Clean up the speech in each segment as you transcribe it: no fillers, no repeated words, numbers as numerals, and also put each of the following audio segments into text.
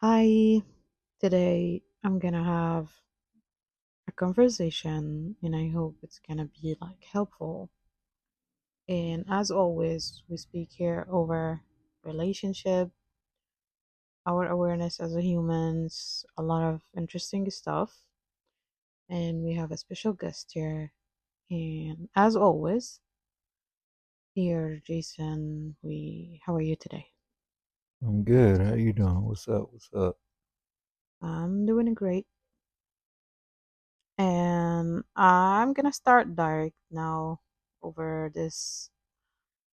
Hi, today I'm gonna have a conversation and I hope it's gonna be helpful. And as always, we speak here over relationship, our awareness as a humans, a lot of interesting stuff. And we have a special guest here. And as always, here, Jason, we how are you today? I'm good. How you doing? What's up? What's up? I'm doing great. And I'm gonna start direct now over this.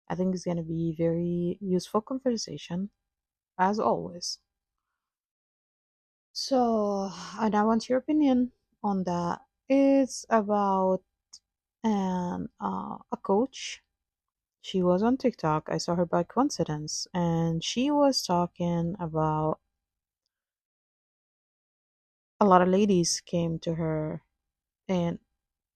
I think it's going to be very useful conversation as always. So, and I want your opinion on that. It's about a coach. She was on TikTok. I saw her by coincidence, and she was talking about a lot of ladies came to her and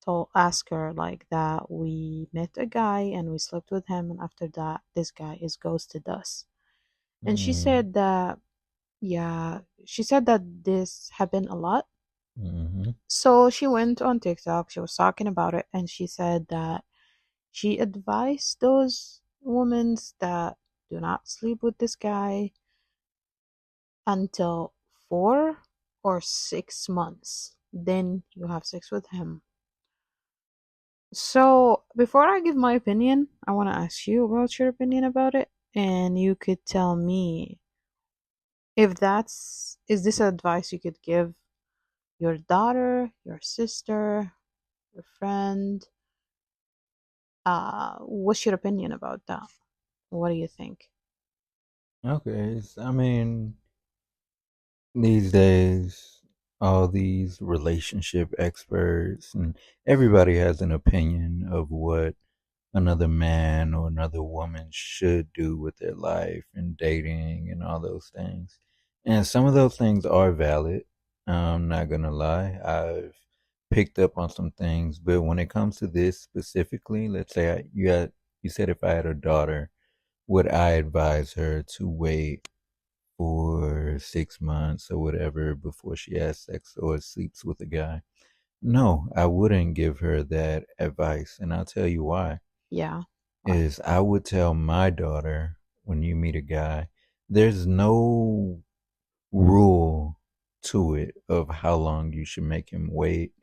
told ask her like that we met a guy and we slept with him, and after that this guy is ghosted us. And she Mm, said that yeah, she said that this happened a lot. mm-hmm. So she went on TikTok, she was talking about it, and she said that she advised those women that do not sleep with this guy until 4 or 6 months. Then you have sex with him. So before I give my opinion, I want to ask you about your opinion about it, and you could tell me if that's is this advice you could give your daughter, your sister, your friend. What's your opinion about that? What do you think? Okay. I mean, these days, all these relationship experts and everybody has an opinion of what another man or another woman should do with their life and dating and all those things. And some of those things are valid. I'm not gonna lie. I've picked up on some things, but when it comes to this specifically, let's say you said if I had a daughter, would I advise her to wait for 6 months or whatever before she has sex or sleeps with a guy? No, I wouldn't give her that advice, and I'll tell you why Yeah. Why? is I would tell my daughter when you meet a guy, there's no rule to it of how long you should make him wait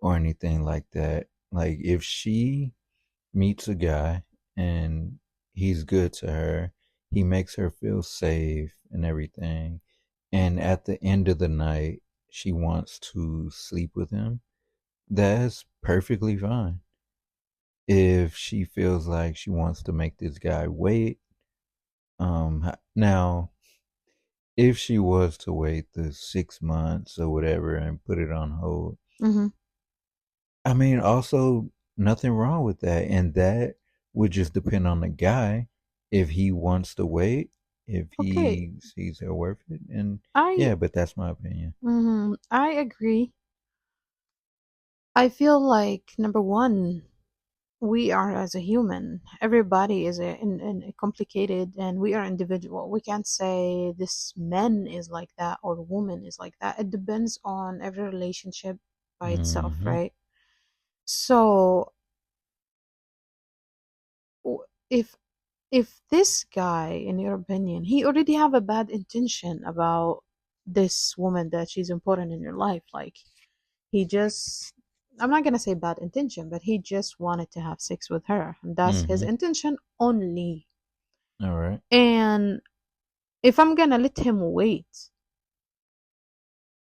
or anything like that. Like if she meets a guy and he's good to her, he makes her feel safe and everything. And at the end of the night, she wants to sleep with him. That's perfectly fine. If she feels like she wants to make this guy wait, now if she was to wait the 6 months or whatever and put it on hold, Mm-hmm. I mean, also nothing wrong with that, and that would just depend on the guy if he wants to wait, if Okay. he sees her worth it, and I yeah, but that's my opinion. I agree. I feel like number one, we are as a human. Everybody is a complicated, and we are individual. We can't say this man is like that or woman is like that. It depends on every relationship by itself, Hmm. right? So if this guy, in your opinion, he already have a bad intention about this woman that she's important in your life, like he just, I'm not gonna say bad intention, but he just wanted to have sex with her, and that's his Hmm. intention only. All right. And if I'm gonna let him wait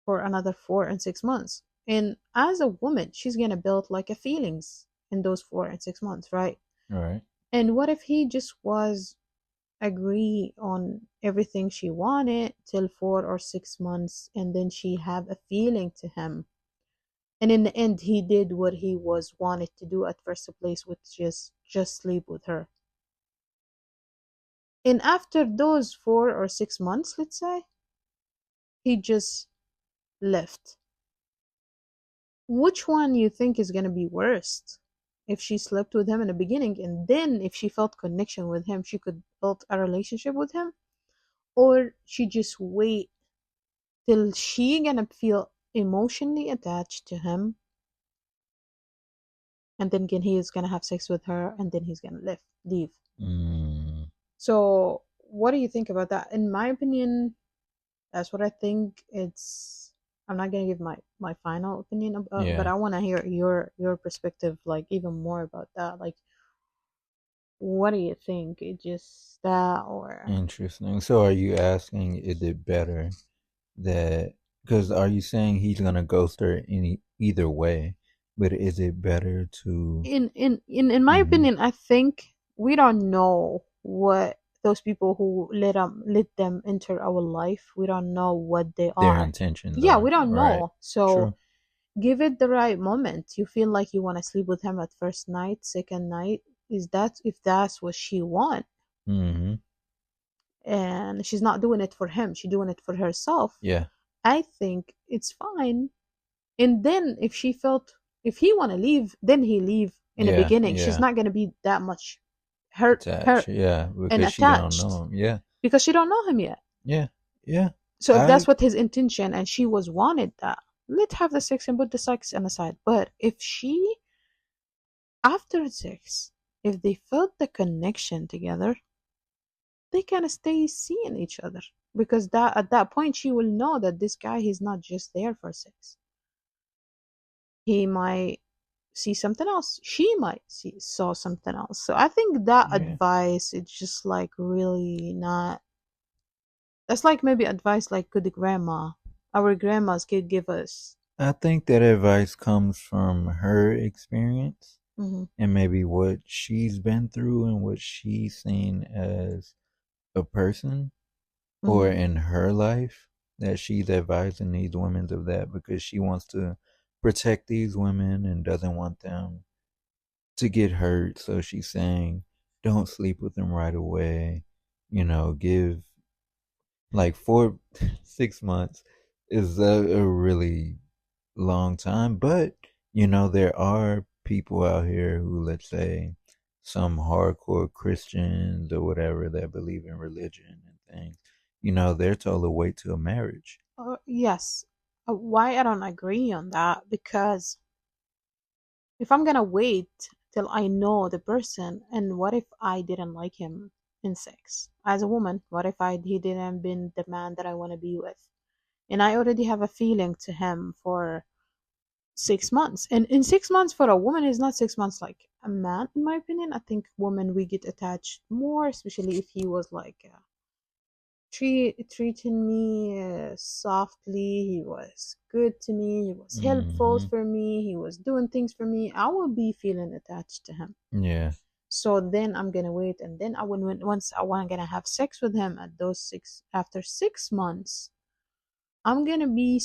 for another 4 and 6 months, and as a woman, she's gonna build like a feelings in those 4 and 6 months, right? All right. And what if he just was agree on everything she wanted till 4 or 6 months, and then she have a feeling to him, and in the end he did what he was wanted to do at first place, which is just sleep with her, and after those 4 or 6 months, let's say, he just left. Which one you think is going to be worst? If she slept with him in the beginning, and then if she felt connection with him, she could build a relationship with him, or she just wait till she gonna feel emotionally attached to him, and then again he is gonna have sex with her, and then he's gonna leave. Mm, So what do you think about that? In my opinion, that's what I think. It's I'm not gonna give my final opinion about, but yeah, I want to hear your perspective, like even more about that. Like, what do you think? It just that or interesting. So, are you asking, is it better that, because are you saying he's gonna ghost her either way? But is it better to? in my Hmm. opinion, I think we don't know what those people who let them enter our life. We don't know what they Their are. intentions Yeah, we are don't right. know. So True. give it the right moment. You feel like you want to sleep with him at first night, second night. Is that if that's what she want? Hmm. And she's not doing it for him, she's doing it for herself. Yeah. I think it's fine. And then if he want to leave, then he leave in the Yeah. beginning. She's Yeah. not going to be that much her Attach. Yeah, and because she don't know attached him. Yeah. because she don't know him yet. Yeah. Yeah. So if that's I what his intention and she was wanted that, let's have the sex and put the sex on the side. But if she after sex, if they felt the connection together, they can stay seeing each other, because that at that point she will know that this guy, he's not just there for sex. He might see something else, she might see saw something else. So I think that yeah. advice is just like really not, that's like maybe advice like good grandma, our grandmas could give us. I think that advice comes from her experience Hmm. and maybe what she's been through and what she's seen as a person or Hmm. in her life, that she's advising these women of that because she wants to protect these women and doesn't want them to get hurt. So she's saying, don't sleep with them right away. Give like 6 months is a really long time. But, there are people out here who, let's say, some hardcore Christians or whatever that believe in religion and things, they're told to wait till marriage. Yes. Why I don't agree on that? Because if I'm gonna wait till I know the person, and what if I didn't like him in sex? As a woman, what if he didn't been the man that I want to be with? And I already have a feeling to him for 6 months. And in 6 months for a woman is not 6 months like a man, in my opinion. I think women we get attached more, especially if he was like treating me softly. He was good to me. He was helpful Hmm. for me. He was doing things for me. I will be feeling attached to him. Yeah. So then I'm gonna wait, and then I will once I want gonna have sex with him at those six after 6 months. I'm gonna be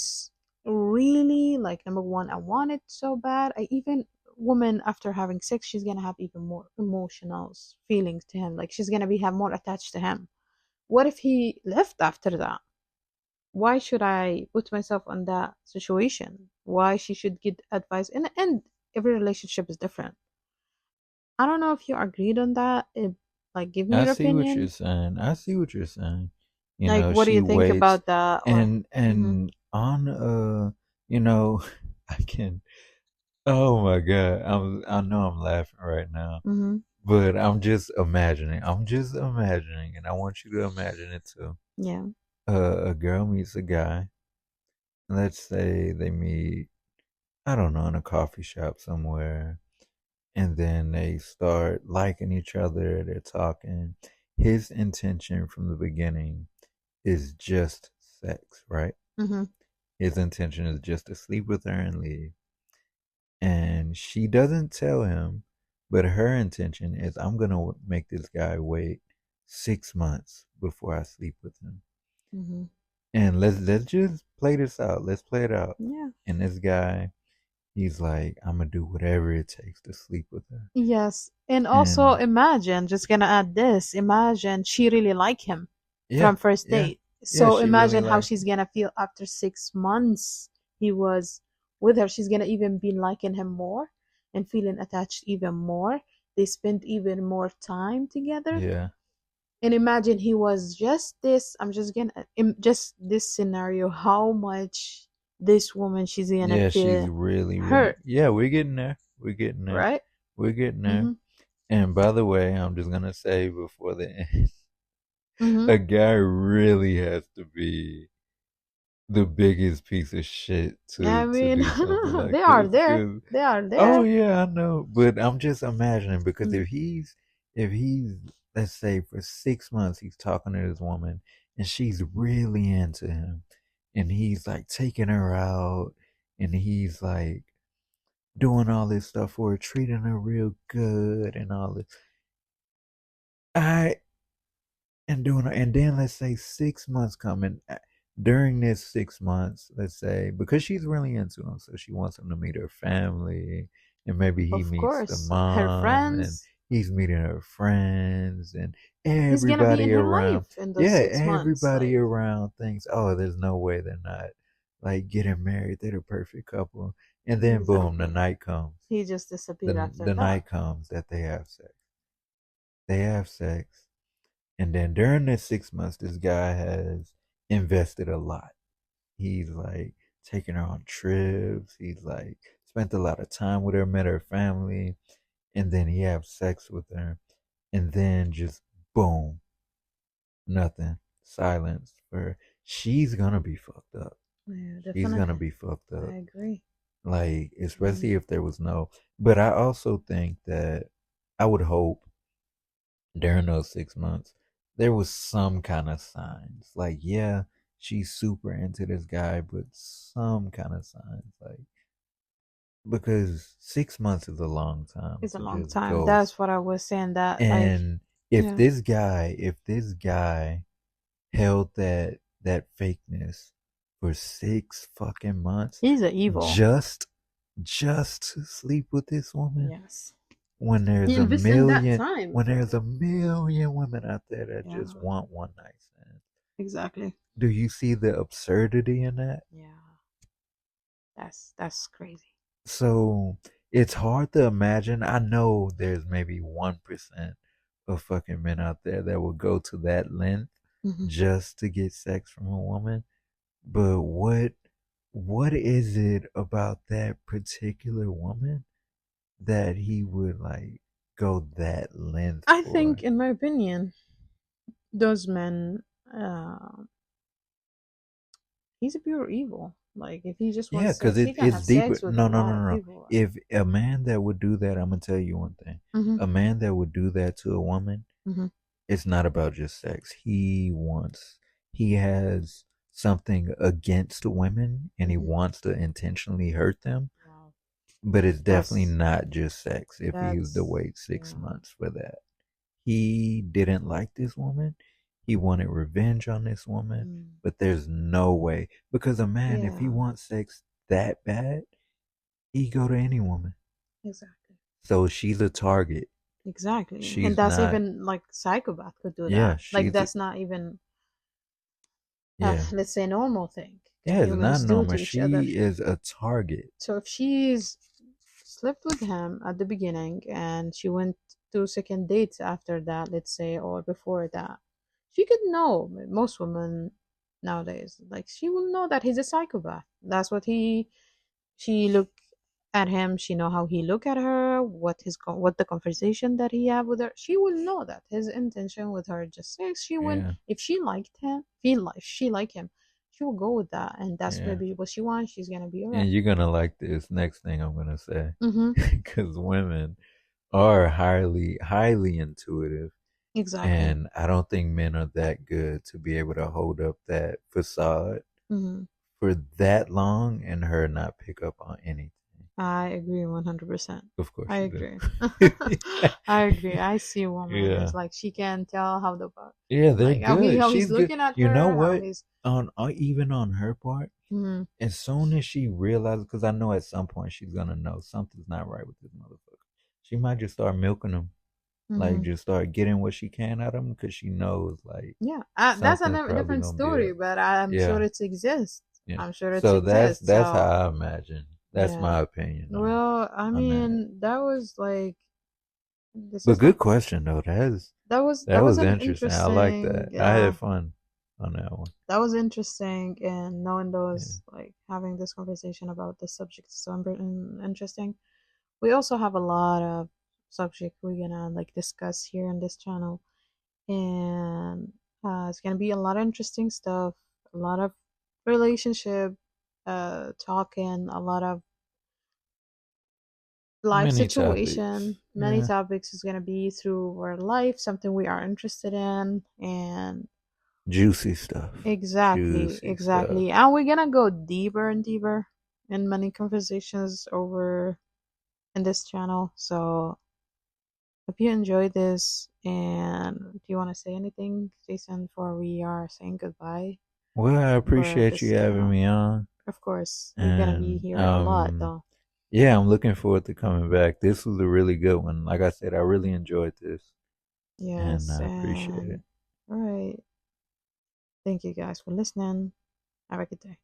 really like number one. I want it so bad. I even woman after having sex, she's gonna have even more emotional feelings to him. Like she's gonna be have more attached to him. What if he left after that? Why should I put myself on that situation? Why she should get advice? In the end, every relationship is different. I don't know if you agreed on that. Like, give me I your see what you're opinion. saying. I see what you're saying. Like, what do She you think waits about that? Or, mm-hmm, and on I can. Oh my god, I know I'm laughing right now, mm-hmm, but I'm just imagining. I'm just imagining, and I want you to imagine it too. yeah, A girl meets a guy. Let's say they meet, I don't know, in a coffee shop somewhere, and then they start liking each other. They're talking. His intention from the beginning is just sex, right? mm-hmm, His intention is just to sleep with her and leave. And she doesn't tell him, but her intention is, I'm going to make this guy wait 6 months before I sleep with him. mm-hmm, And let's just play this out. Let's play it out. yeah. And this guy, he's like, I'm gonna do whatever it takes to sleep with her. Yes. And also And imagine, just gonna add this, imagine she really like him yeah, from first yeah, date. yeah, So she really imagine how liked she's him. gonna feel after 6 months he was with her. She's gonna even be liking him more and feeling attached even more. They spent even more time together. Yeah, And imagine he was just this. I'm just gonna just this scenario. How much this woman she's gonna Yeah, she's feel really, really. hurt, Yeah, we're getting there. We're getting there. right? We're getting there. Mm-hmm. And by the way, I'm just gonna say before the end, Mm-hmm. a guy really has to be the biggest piece of shit I to mean, do something like they are this. there. 'Cause, They are oh there. yeah, I know, but I'm just imagining because Mm. if he's let's say for 6 months he's talking to this woman and she's really into him, and he's like taking her out, and he's like doing all this stuff for her, treating her real good and all this. I and doing and then let's say 6 months coming during this 6 months, let's say because she's really into him, so she wants him to meet her family, and maybe he Of meets the course, her mom, and friends. he's meeting her friends and He's gonna be in everybody her around. life in those Yeah, 6 months. everybody Like around thinks, oh, there's no way they're not like getting married, they're the perfect couple, and then boom, the exactly. night comes. He just disappeared the after the that. night comes that they have sex. And then during this 6 months, this guy has invested a lot. He's like taking her on trips. He's like spent a lot of time with her, met her family, and then he have sex with her. And then just boom, nothing. Silence for her. She's gonna be fucked up. Yeah, She's gonna definitely. be fucked I up. agree. Like, Mm. especially if there was no, but I also think that I would hope during those 6 months, there was some kind of signs. Like, yeah, she's super into this guy, but some kind of signs. Like, because 6 months is a long time It's a to long just time. ghost. That's what I was saying. That like, And yeah, if this guy held that fakeness for 6 fucking months, he's an evil. just just to sleep with this woman, Yes, when he there's a invested in that million time. when there's a million women out there that Yeah, just want one night stand. exactly. Do you see the absurdity in that? Yeah, that's crazy. So it's hard to imagine. I know there's maybe 1% of fucking men out there that will go to that length Hmm. just to get sex from a woman. But what is it about that particular woman that he would like go that length I think, for? in my opinion, those men, uh, he's a pure evil. Like, if he just Yeah, wants because sex, he can it's have deeper. sex with a No, no, lot no, of no. people. If a man that would do that, I'm gonna tell you one thing. Hmm. A man that would do that to a woman, Hmm. it's not about just sex. He has something against women, and he Hmm. wants to intentionally hurt them. Wow, But it's definitely that's not just sex. If he was to that's wait six yeah, months for that, he didn't like this woman. He wanted revenge on this woman, mm, but there's no way because a man, if he yeah, wants sex that bad, he go to any woman. exactly. So she's a target. Exactly. And She's that's not. even like psychopath could do Yeah, that. Like she's. that's not even Yeah, let's say normal thing yeah. It's not humans do to normal. each other. She is a target. So if she's slept with him at the beginning and she went to second dates after that, let's say, or before that, she could know. Most women nowadays, like she will know that he's a psychopath. That's what he she look at him. She know how he look at her, what the conversation that he have with her. She will know that his intention with her just sex. She will, Yeah, if she liked him, feel like she like him, she will go with that, and that's yeah. maybe what she wants. She's gonna be alright. And you're gonna like this next thing I'm gonna say, Mm-hmm. because women are highly intuitive. Exactly. And I don't think men are that good to be able to hold up that facade Mm-hmm. for that long and her not pick up on anything. I agree 100%. Of course I you do. agree. I agree. I see a woman. It's Yeah. like she can tell how the Yeah, they're like good. how he's She's good. looking at You know her, how what? he's On even on her part, mm-hmm. as soon as she realizes, because I know at some point she's gonna know something's not right with this motherfucker. She might just start milking him, like Mm-hmm. just start getting what she can out of him, because she knows like Yeah, that's something's a probably different gonna be story, up. but I'm sure Yeah. it exists. Yeah. I'm sure it So exists. that's how So I imagine. That's yeah. my opinion Well, I on that. mean, that was like this But is like good question though. That is That was was an interesting. I like interesting that. I had fun on that one. that was interesting, and knowing Yeah. those, like having this conversation about this subject is so interesting. We also have a lot of subject we're gonna like discuss here on this channel, and it's gonna be a lot of interesting stuff, a lot of relationship talking, a lot of life Many situation. topics. Many Yeah. topics is gonna be through our life, something we are interested in, and Juicy stuff. exactly, Juicy stuff. exactly. And we're gonna go deeper and deeper in many conversations over in this channel. So hope you enjoyed this. And do you want to say anything, Jason, before we are saying goodbye Well, I for appreciate this you having channel? me on. Of course, you're gonna be And here a lot though. yeah, I'm looking forward to coming back. This was a really good one. Like I said, I really enjoyed this and Yes, I appreciate it. and all right. Thank you guys for listening. Have a good day.